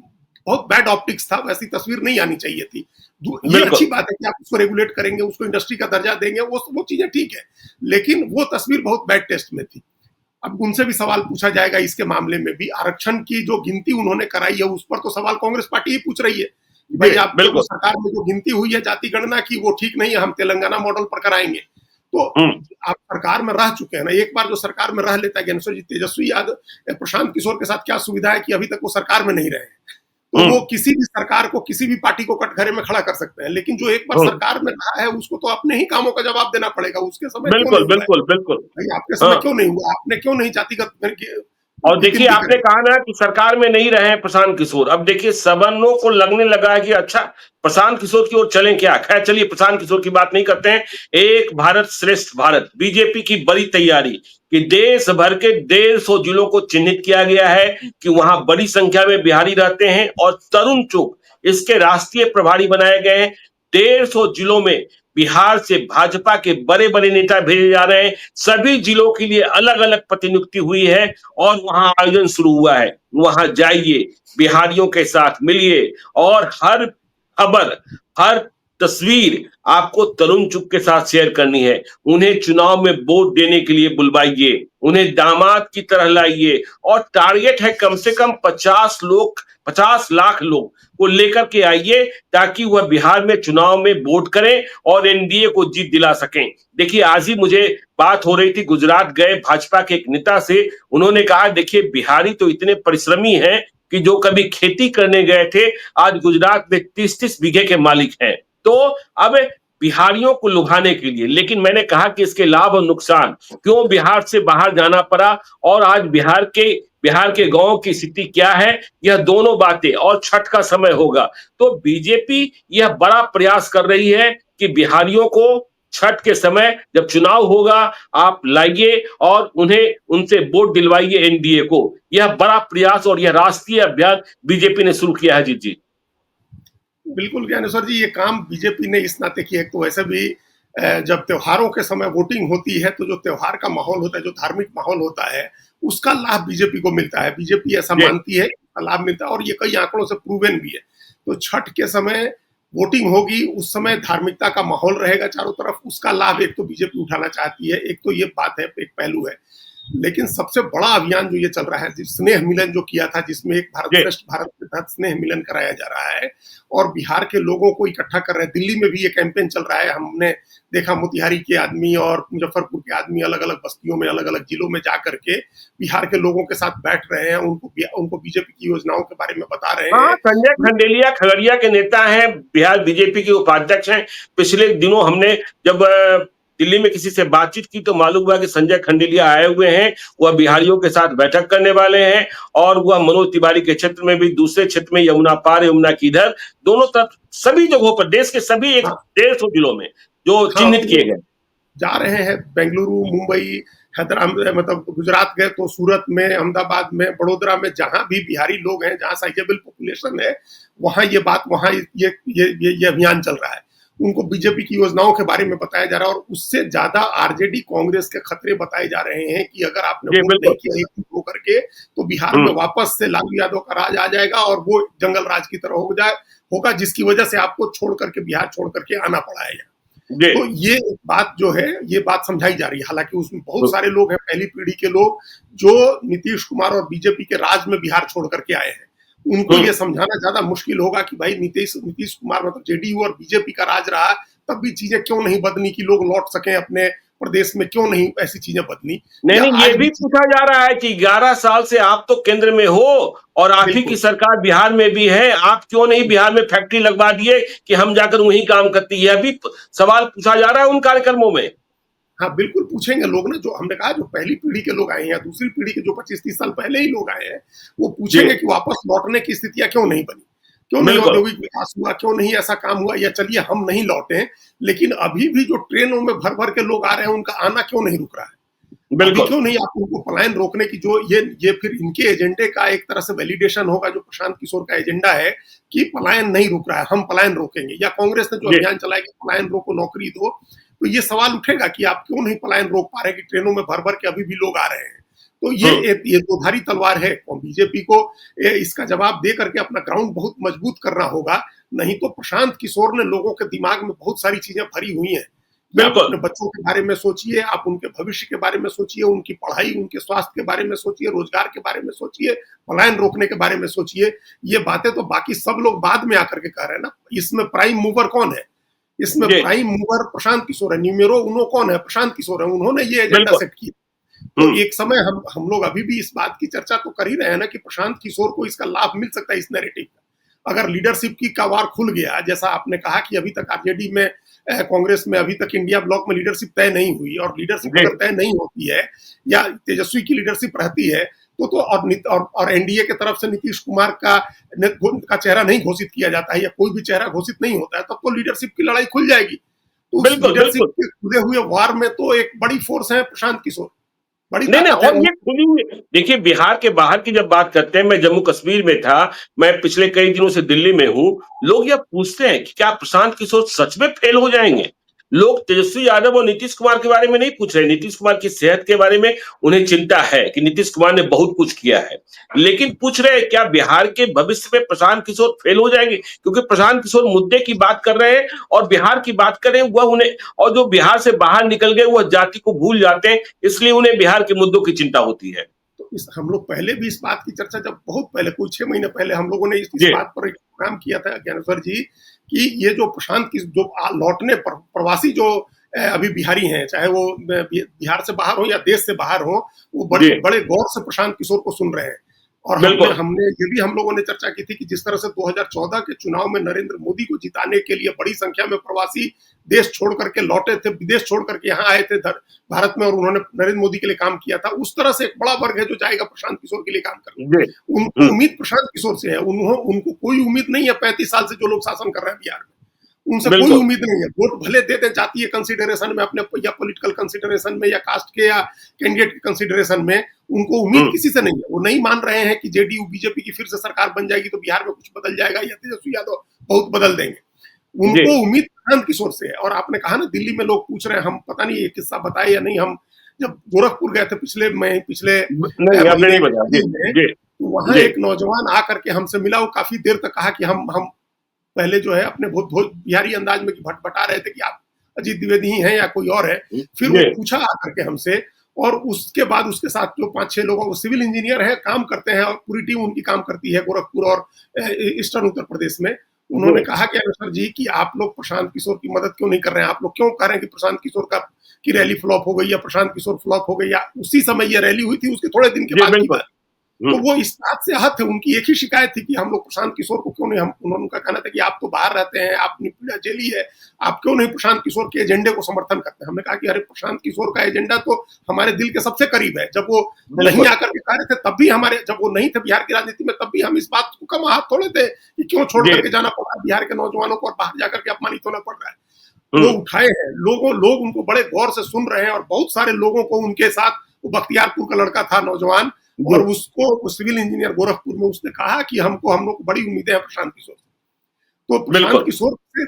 बहुत बैड ऑप्टिक्स था। वैसी तस्वीर नहीं आनी चाहिए थी। ये अच्छी बात है कि आप उसको रेगुलेट करेंगे, उसको इंडस्ट्री का दर्जा देंगे, वो चीजें ठीक है, लेकिन वो तस्वीर बहुत बैड टेस्ट में थी। अब उनसे भी सवाल पूछा जाएगा इसके मामले में भी। आरक्षण की जो गिनती उन्होंने कराई है, उस पर तो सवाल कांग्रेस पार्टी ही पूछ रही है, भाई आप तो सरकार में जो गिनती हुई है जाति गणना की, वो ठीक नहीं है, हम तेलंगाना मॉडल पर कराएंगे। तो आप सरकार में रह चुके हैं ना, एक बार जो सरकार में रह लेता है ज्ञानेश्वर जी, तेजस्वी यादव, प्रशांत किशोर के साथ क्या सुविधा है कि अभी तक वो सरकार में नहीं रहे, तो वो किसी भी सरकार को, किसी भी पार्टी को कटघरे में खड़ा कर सकते हैं। लेकिन जो एक बार सरकार में रहा है, उसको तो अपने ही कामों का जवाब देना पड़ेगा। उसके समय बिल्कुल आपके समय क्यों नहीं हुआ? आपने क्यों नहीं जातिगत? और देखिए आपने कहा ना कि सरकार में नहीं रहे प्रशांत किशोर, अब देखिए सवर्णों को लगने लगा है कि अच्छा प्रशांत किशोर की ओर चलें क्या। खैर चलिए प्रशांत किशोर की बात नहीं करते हैं। एक भारत श्रेष्ठ भारत, बीजेपी की बड़ी तैयारी कि देश भर के 150 जिलों को चिन्हित किया गया है कि वहां बड़ी संख्या में बिहारी रहते हैं, और तरुण चुग इसके राष्ट्रीय प्रभारी बनाए गए हैं। 150 जिलों में बिहार से भाजपा के बड़े बड़े नेता भेजे जा रहे हैं। सभी जिलों के लिए अलग अलग प्रतिनियुक्ति हुई है और वहां आयोजन शुरू हुआ है। वहां जाइए, बिहारियों के साथ मिलिए और हर खबर, हर तस्वीर आपको तरुण चुग के साथ शेयर करनी है। उन्हें चुनाव में वोट देने के लिए बुलवाइए, उन्हें दामाद की तरह लाइए और टारगेट है कम से कम 50 लाख लोग को लेकर के आइए ताकि वह बिहार में चुनाव में वोट करें और एनडीए को जीत दिला सकें। देखिए, आज ही मुझे बात हो रही थी, गुजरात गए भाजपा के एक नेता से, उन्होंने कहा देखिए बिहारी तो इतने परिश्रमी हैं कि जो कभी खेती करने गए थे आज गुजरात में 30-30 बीघे के मालिक हैं। तो अब बिहारियों को लुभाने के लिए, लेकिन मैंने कहा कि इसके लाभ और नुकसान, क्यों बिहार से बाहर जाना पड़ा और आज बिहार के गांव की स्थिति क्या है, यह दोनों बातें, और छठ का समय होगा तो बीजेपी यह बड़ा प्रयास कर रही है कि बिहारियों को छठ के समय जब चुनाव होगा आप लाइए और उन्हें उनसे वोट दिलवाइए एनडीए को। यह बड़ा प्रयास और यह राष्ट्रीय अभियान बीजेपी ने शुरू किया है। जीत जी बिल्कुल ज्ञानेश्वर जी, ये काम बीजेपी ने इस नाते किया है। तो वैसे भी जब त्योहारों के समय वोटिंग होती है तो जो त्योहार का माहौल होता है, जो धार्मिक माहौल होता है, उसका लाभ बीजेपी को मिलता है। बीजेपी ऐसा मानती है कि लाभ मिलता है और ये कई आंकड़ों से प्रूवन भी है। तो छठ के समय वोटिंग होगी, उस समय धार्मिकता का माहौल रहेगा चारों तरफ, उसका लाभ एक तो बीजेपी उठाना चाहती है। एक तो ये बात है, एक पहलू है। लेकिन सबसे बड़ा अभियान जो ये चल रहा है, जिस स्नेह मिलन जो किया था, जिसमें एक भारत श्रेष्ठ भारत के तहत स्नेह मिलन कराया जा रहा है और बिहार के लोगों को इकट्ठा कर रहे हैं। दिल्ली में भी ये कैंपेन चल रहा है। हमने देखा मोतिहारी के आदमी और मुजफ्फरपुर के आदमी अलग अलग बस्तियों में, अलग अलग जिलों में जा करके बिहार के लोगों के साथ बैठ रहे हैं, उनको बीजेपी की योजनाओं के बारे में बता रहे हैं। संजय खंडेलिया खगड़िया के नेता हैं, बिहार बीजेपी के उपाध्यक्ष हैं। पिछले दिनों हमने जब दिल्ली में किसी से बातचीत की तो मालूम हुआ कि संजय खंडेलिया आए हुए हैं, वह बिहारियों के साथ बैठक करने वाले हैं और वह मनोज तिवारी के क्षेत्र में भी, दूसरे क्षेत्र में यमुना पार यमुना की इधर, दोनों तरफ सभी जगहों पर देश के सभी 150 जिलों में जो चिन्हित किए गए जा रहे हैं। बेंगलुरु, मुंबई, हैदराबाद, मतलब गुजरात गए तो सूरत में, अहमदाबाद में, बड़ोदरा में, जहां भी बिहारी लोग हैं, जहां साइजेबल पॉपुलेशन है, वहां ये अभियान चल रहा है। उनको बीजेपी की योजनाओं के बारे में बताया जा रहा है और उससे ज्यादा आरजेडी कांग्रेस के खतरे बताए जा रहे हैं कि अगर आपने वोट नहीं किया एक हो करके तो बिहार में वापस से लालू यादव का राज आ जाएगा और वो जंगल राज की तरह होगा, जिसकी वजह से आपको छोड़ करके, बिहार छोड़ करके आना पड़ा है। तो ये बात जो है, ये बात समझाई जा रही है। हालांकि उसमें बहुत सारे लोग हैं, पहली पीढ़ी के लोग, जो नीतीश कुमार और बीजेपी के राज में बिहार छोड़ करके आए हैं। उनको ये समझाना ज्यादा मुश्किल होगा कि भाई नीतीश कुमार, मतलब जेडीयू और बीजेपी का राज रहा, तब भी चीजें क्यों नहीं बदली कि लोग लौट सकें अपने प्रदेश में, क्यों नहीं ऐसी चीजें बदली। नहीं, ये भी पूछा जा रहा है कि 11 साल से आप तो केंद्र में हो और आप ही की सरकार बिहार में भी है, आप क्यों नहीं बिहार में फैक्ट्री लगवा दिए कि हम जाकर वहीं काम करती है। अभी सवाल पूछा जा रहा है उन कार्यक्रमों में। हाँ, बिल्कुल पूछेंगे लोग ना, जो हमने कहा, जो पहली पीढ़ी के लोग आए हैं या दूसरी पीढ़ी के जो 25-30 साल पहले ही लोग आए हैं, वो पूछेंगे कि वापस लौटने की स्थितियां क्यों नहीं बनी, क्यों नहीं औद्योगिक विकास हुआ, क्यों नहीं ऐसा काम हुआ, या चलिए हम नहीं लौटे, लेकिन अभी भी जो ट्रेनों में भर भर के लोग आ रहे हैं, उनका आना क्यों नहीं रुक रहा है? अभी क्यों नहीं? आप उनको पलायन रोकने की जो ये फिर इनके एजेंडे का एक तरह से वैलिडेशन होगा, जो प्रशांत किशोर का एजेंडा है कि पलायन नहीं रुक रहा है, हम पलायन रोकेंगे। या कांग्रेस ने जो अभियान चलाया कि पलायन रोको, नौकरी दो, तो ये सवाल उठेगा कि आप क्यों नहीं पलायन रोक पा रहे, कि ट्रेनों में भर भर के अभी भी लोग आ रहे हैं। तो ये दोधारी तलवार है। बीजेपी को इसका जवाब दे करके अपना ग्राउंड बहुत मजबूत करना होगा, नहीं तो प्रशांत किशोर ने लोगों के दिमाग में बहुत सारी चीजें भरी हुई हैं। आप अपने बच्चों के बारे में सोचिए, आप उनके भविष्य के बारे में सोचिए, उनकी पढ़ाई, उनके स्वास्थ्य के बारे में सोचिए, रोजगार के बारे में सोचिए, पलायन रोकने के बारे में सोचिए। ये बातें तो बाकी सब लोग बाद में आकर के कह रहे हैं ना। इसमें प्राइम मूवर कौन है? इसमें प्राइम मूवर प्रशांत किशोर है। न्यूमेरो उनो कौन है? प्रशांत किशोर है। उन्होंने ये एजेंडा सेट किया। तो एक समय हम लोग अभी भी इस बात की चर्चा तो कर ही रहे हैं ना कि प्रशांत किशोर को इसका लाभ मिल सकता है, इस नैरेटिव का। अगर लीडरशिप की कवार खुल गया, जैसा आपने कहा कि अभी तक आरजेडी में, कांग्रेस में अभी तक इंडिया ब्लॉक में लीडरशिप तय नहीं हुई, और लीडरशिप अगर तय नहीं होती है या तेजस्वी की लीडरशिप रहती है तो और एनडीए के तरफ से नीतीश कुमार का चेहरा नहीं घोषित किया जाता है या कोई भी चेहरा घोषित नहीं होता है, तब तो लीडरशिप की लड़ाई खुल जाएगी। तो लीडरशिप के खुले हुए वार में तो एक बड़ी फोर्स है प्रशांत किशोर, बड़ी नहीं, और ये खुली हुई। देखिए, बिहार के बाहर की जब बात करते हैं, मैं जम्मू कश्मीर में था, मैं पिछले कई दिनों से दिल्ली में हूं, लोग यह पूछते हैं कि क्या प्रशांत किशोर सच में फेल हो जाएंगे? लोग तेजस्वी यादव और नीतीश कुमार के बारे में नहीं पूछ रहे। नीतीश कुमार की सेहत के बारे में उन्हें चिंता है कि नीतीश कुमार ने बहुत कुछ किया है, लेकिन पूछ रहे हैं क्या बिहार के भविष्य में प्रशांत किशोर फेल हो जाएंगे, क्योंकि प्रशांत किशोर मुद्दे की बात कर रहे हैं और बिहार की बात कर रहे हैं। वह उन्हें, और जो बिहार से बाहर निकल गए वह जाति को भूल जाते हैं, इसलिए उन्हें बिहार के मुद्दों की चिंता होती है। तो हम लोग पहले भी इस बात की चर्चा, जब बहुत पहले कोई 6 महीने पहले हम लोगों ने इस बात पर एक प्रोग्राम किया था ज्ञानेश्वर जी, कि ये जो प्रशांत की जो लौटने पर प्रवासी जो अभी बिहारी हैं, चाहे वो बिहार से बाहर हो या देश से बाहर हो, वो बड़े बड़े गौर से प्रशांत किशोर को सुन रहे हैं। और हमने ये भी हम लोगों ने चर्चा की थी कि जिस तरह से 2014 के चुनाव में नरेंद्र मोदी को जिताने के लिए बड़ी संख्या में प्रवासी देश छोड़ करके लौटे थे, विदेश छोड़ करके यहाँ आए थे भारत में, और उन्होंने नरेंद्र मोदी के लिए काम किया था, उस तरह से एक बड़ा वर्ग है जो जाएगा प्रशांत किशोर के लिए काम करने। उनको उम्मीद प्रशांत किशोर से है, उनको कोई उम्मीद नहीं है 35 साल से जो लोग शासन कर रहे हैं बिहार में, उनसे कोई उम्मीद नहीं है। वोट भले देते जातीय कंसिडरेशन में अपने, या पॉलिटिकल कंसिडरेशन में, या कास्ट के या कैंडिडेट के कंसिडरेशन में, उनको उम्मीद किसी से नहीं है। वो नहीं मान रहे हैं कि जेडीयू बीजेपी की फिर से सरकार बन जाएगी तो बिहार में कुछ बदल जाएगा या तेजस्वी यादव बहुत बदल देंगे। उनको उम्मीद प्रशांत किशोर से है। और आपने कहा ना दिल्ली में लोग पूछ रहे हैं, हम पता नहीं ये किस्सा बताए या नहीं, हम जब गोरखपुर गए थे पिछले तो वहां एक नौजवान आकर के हमसे मिला, वो काफी देर तक कहा कि हम पहले जो है अपने बहुत बिहारी अंदाज में भटभटा रहे थे कि आप अजीत द्विवेदी ही हैं या कोई और है। फिर वो पूछा आकर के हमसे, और उसके बाद उसके साथ जो 5-6 लोग, वो सिविल इंजीनियर है, काम करते हैं, और पूरी टीम उनकी काम करती है गोरखपुर और ईस्टर्न उत्तर प्रदेश में। उन्होंने कहा कि अनुसर जी कि आप लोग प्रशांत किशोर की मदद क्यों नहीं कर रहे हैं, आप लोग क्यों कह रहे हैं कि प्रशांत किशोर की रैली फ्लॉप हो गई या प्रशांत किशोर फ्लॉप हो गई, या उसी समय ये रैली हुई थी, उसके थोड़े दिन के बाद की बात। तो वो इस बात से आहत है। उनकी एक ही शिकायत थी कि हम लोग प्रशांत किशोर को क्यों नहीं, उनका कहना था कि आप तो बाहर रहते हैं, आपने पीड़ा झेली है, आप क्यों नहीं प्रशांत किशोर के एजेंडे को समर्थन करते हैं। हमने कहा कि अरे प्रशांत किशोर का एजेंडा तो हमारे दिल के सबसे करीब है। जब वो नहीं आकर के कार्य थे तब भी जब वो नहीं थे बिहार की राजनीति में, तब भी हम इस बात को कम आहत थोड़े थे कि क्यों छोड़ करके जाना पड़ रहा है बिहार के नौजवानों को, और बाहर जाकर के अपमानित होना पड़ रहा है। लोग उठाए हैं, लोग उनको बड़े गौर से सुन रहे हैं, और बहुत सारे लोगों को उनके साथ, वो बख्तियारपुर का लड़का था नौजवान, और उसको सिविल इंजीनियर गोरखपुर में, उसने कहा कि हम लोग को बड़ी उम्मीदें हैं प्रशांत किशोर से। तो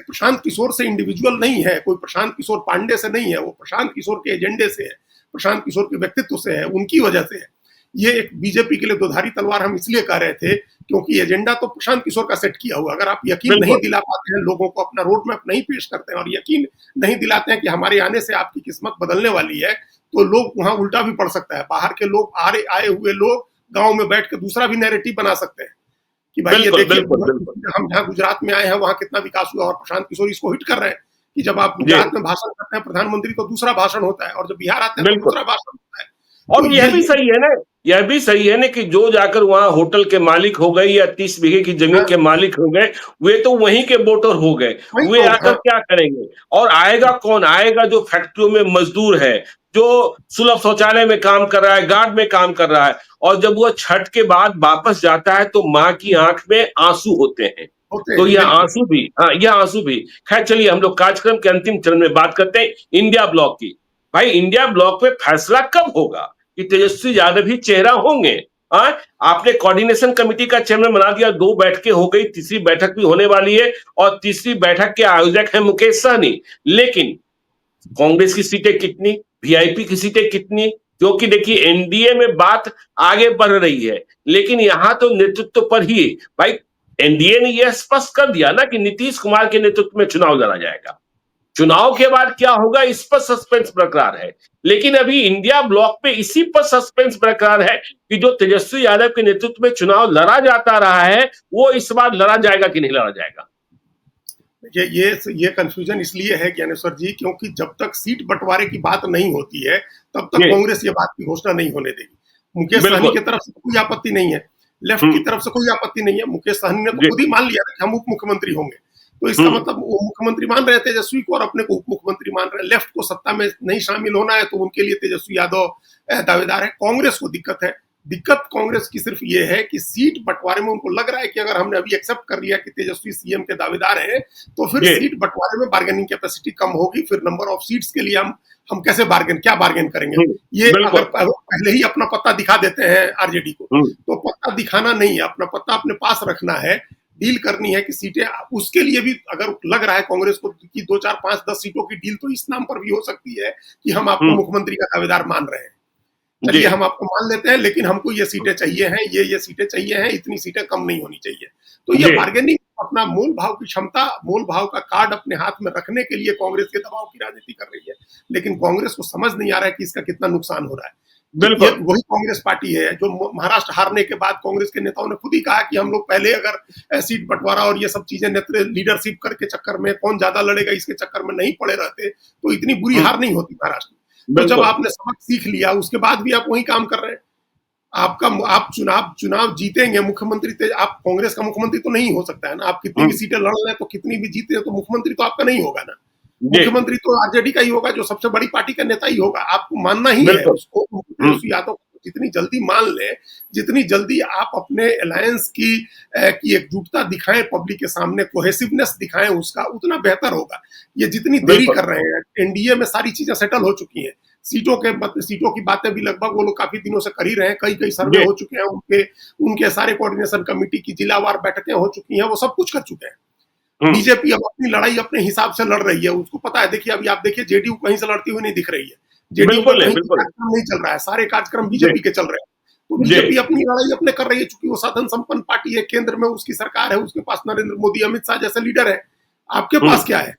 प्रशांत किशोर से इंडिविजुअल नहीं है, कोई प्रशांत किशोर पांडे से नहीं है, वो प्रशांत किशोर के एजेंडे से है, प्रशांत किशोर के व्यक्तित्व से है, उनकी वजह से है। ये एक बीजेपी के लिए दोधारी तलवार हम इसलिए कह रहे थे क्योंकि एजेंडा तो प्रशांत किशोर का सेट किया हुआ। अगर आप यकीन नहीं दिला पाते हैं लोगों को, अपना रोड मैप नहीं पेश करते हैं और यकीन नहीं दिलाते हैं कि हमारे आने से आपकी किस्मत बदलने वाली है, तो लोग वहां उल्टा भी पड़ सकता है। बाहर के लोग, आए हुए लोग गांव में बैठ के दूसरा भी नैरेटिव बना सकते हैं कि भाई ये देखिए हम जहाँ गुजरात में आए हैं वहां कितना विकास हुआ, और प्रशांत किशोर इसको हिट कर रहे हैं कि जब आप गुजरात में भाषण करते हैं प्रधानमंत्री तो दूसरा भाषण होता है, और जब बिहार आते हैं तो दूसरा भाषण होता है। और तो यह भी सही है ना, यह भी सही है ना कि जो जाकर वहां होटल के मालिक हो गए या 30 बीघे की जमीन के मालिक हो गए, वे तो वहीं के वोटर हो गए, वे आकर क्या करेंगे। और आएगा कौन, आएगा जो फैक्ट्रियों में मजदूर है, जो सुलभ शौचालय में काम कर रहा है, गार्ड में काम कर रहा है, और जब वह छठ के बाद वापस जाता है तो माँ की आंख में आंसू होते हैं। तो यह आंसू भी खैर, चलिए हम लोग कार्यक्रम के अंतिम चरण में बात करते हैं इंडिया ब्लॉक की। भाई इंडिया ब्लॉक में फैसला कब होगा कि तेजस्वी यादव ही चेहरा होंगे? आपने कोऑर्डिनेशन कमेटी का चेयरमैन बना दिया, 2 बैठकें हो गई, तीसरी बैठक भी होने वाली है, और तीसरी बैठक के आयोजक है मुकेश सहनी। लेकिन कांग्रेस की सीटें कितनी, वीआईपी की सीटें कितनी? क्योंकि देखिए एनडीए में बात आगे बढ़ रही है, लेकिन यहां तो नेतृत्व पर ही भाई एनडीए ने यह स्पष्ट कर दिया ना कि नीतीश कुमार के नेतृत्व में चुनाव लड़ा जाएगा। चुनाव के बाद क्या होगा इस पर सस्पेंस बरकरार है, लेकिन अभी इंडिया ब्लॉक पे इसी पर सस्पेंस बरकरार है कि जो तेजस्वी यादव के नेतृत्व में चुनाव लड़ा जाता रहा है, वो इस बार लड़ा जाएगा कि नहीं लड़ा जाएगा। ये कंफ्यूजन इसलिए है ज्ञानेश्वर जी क्योंकि जब तक सीट बंटवारे की बात नहीं होती है तब तक कांग्रेस ये बात की घोषणा नहीं होने देगी। मुकेश सहनी की तरफ से कोई आपत्ति नहीं है, लेफ्ट की तरफ से कोई आपत्ति नहीं है। मुकेश सहनी ने तो खुद ही मान लिया कि हम उप मुख्यमंत्री होंगे, तो इसका मतलब वो मुख्यमंत्री मान रहे तेजस्वी को और अपने को उप मुख्यमंत्री मान रहे। लेफ्ट को सत्ता में नहीं शामिल होना है तो उनके लिए तेजस्वी यादव दावेदार है। कांग्रेस को दिक्कत कांग्रेस की सिर्फ ये है कि सीट बंटवारे में उनको लग रहा है कि अगर हमने अभी एक्सेप्ट कर लिया कि तेजस्वी सीएम के दावेदार हैं तो फिर सीट बंटवारे में बार्गेनिंग कैपेसिटी कम होगी, फिर नंबर ऑफ सीट्स के लिए हम कैसे क्या बार्गेन करेंगे। ये अगर पहले ही अपना पत्ता दिखा देते हैं आरजेडी को, तो पत्ता दिखाना नहीं है, अपना पत्ता अपने पास रखना है। डील करनी है कि सीटें, उसके लिए भी अगर लग रहा है कांग्रेस को कि 2, 4, 5, 10 सीटों की डील तो इस नाम पर भी हो सकती है कि हम आपको मुख्यमंत्री का दावेदार मान रहे हैं, चलिए हम आपको मान लेते हैं, लेकिन हमको ये सीटें चाहिए हैं, ये सीटें चाहिए हैं, इतनी सीटें कम नहीं होनी चाहिए। तो ये बार्गेनिंग, अपना मोल भाव की क्षमता, मोल भाव का कार्ड अपने हाथ में रखने के लिए कांग्रेस के दबाव की राजनीति कर रही है, लेकिन कांग्रेस को समझ नहीं आ रहा है कि इसका कितना नुकसान हो रहा है। बिल्कुल वही कांग्रेस पार्टी है जो महाराष्ट्र हारने के बाद कांग्रेस के नेताओं ने खुद ही कहा कि हम लोग पहले अगर सीट बंटवारा और ये सब चीजें लीडरशिप करके चक्कर में, कौन ज्यादा लड़ेगा इसके चक्कर में नहीं पड़े रहते तो इतनी बुरी हार नहीं होती महाराष्ट्र में। तो जब आपने सबक सीख लिया उसके बाद भी आप वही काम कर रहे हैं। आप चुनाव जीतेंगे, मुख्यमंत्री आप कांग्रेस का मुख्यमंत्री तो नहीं हो सकता है ना, आप कितनी भी सीटें लड़ लें तो कितनी भी जीते तो मुख्यमंत्री तो आपका नहीं होगा ना, मुख्यमंत्री तो आरजेडी का ही होगा, जो सबसे बड़ी पार्टी का नेता ही होगा, आपको मानना ही है उसको। यादव को जितनी जल्दी मान ले, जितनी जल्दी आप अपने अलायंस की एकजुटता दिखाएं, पब्लिक के सामने कोहेसिवनेस दिखाएं उसका, उतना बेहतर होगा। ये जितनी देरी कर रहे हैं, एनडीए में सारी चीजें सेटल हो चुकी हैं, सीटों की बातें भी लगभग वो लोग काफी दिनों से कर ही रहे हैं, कई सर्वे हो चुके हैं, उनके सारे कोऑर्डिनेशन कमेटी की जिलावार बैठकें हो चुकी हैं, वो सब कुछ कर चुके हैं। बीजेपी अब अपनी लड़ाई अपने हिसाब से लड़ रही है, उसको पता है। देखिए अभी आप देखिए जेडीयू कहीं से लड़ती हुई नहीं दिख रही है, जेडीयू का कार्यक्रम नहीं चल रहा है, सारे कार्यक्रम बीजेपी के चल रहे हैं। तो बीजेपी अपनी लड़ाई अपने कर रही है, चूंकि वो साधन संपन्न पार्टी है, केंद्र में उसकी सरकार है, उसके पास नरेंद्र मोदी, अमित शाह जैसे लीडर है। आपके पास क्या है?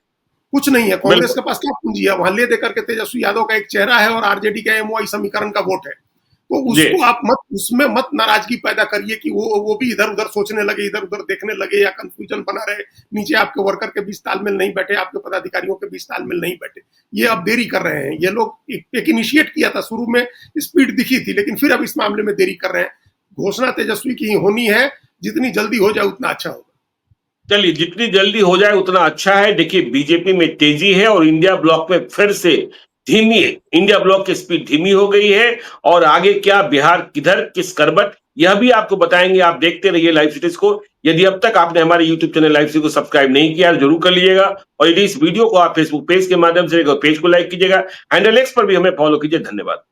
कुछ नहीं है। कांग्रेस के पास क्या पूंजी है? वहां ले देकर के तेजस्वी यादव का एक चेहरा है और आरजेडी का एमओआई समीकरण का वोट है। तो उसको आप उसमें मत नाराजगी पैदा करिए कि वो भी इधर उधर सोचने लगे, इधर उधर देखने लगे या कंफ्यूजन बना रहे, नीचे आपके वर्कर के बीच तालमेल नहीं बैठे, आपके पदाधिकारियों के बीच तालमेल नहीं बैठे। ये अब देरी कर रहे हैं ये लोग। एक इनिशिएट किया था, शुरू में स्पीड दिखी थी, लेकिन फिर अब इस मामले में देरी कर रहे हैं। घोषणा तेजस्वी की होनी है, जितनी जल्दी हो जाए उतना अच्छा होगा। चलिए, जितनी जल्दी हो जाए उतना अच्छा है। देखिए, बीजेपी में तेजी है और इंडिया ब्लॉक में फिर से धीमी है। इंडिया ब्लॉक की स्पीड धीमी हो गई है और आगे क्या, बिहार किधर, किस करबट, यह भी आपको बताएंगे। आप देखते रहिए लाइव सिटीज को। यदि अब तक आपने हमारे यूट्यूब चैनल लाइव सिटीज को सब्सक्राइब नहीं किया जरूर कर लीजिएगा, और यदि इस वीडियो को आप फेसबुक पेज के माध्यम से पेज को लाइक कीजिएगा, हैंडल एक्स पर भी हमें फॉलो कीजिए। धन्यवाद।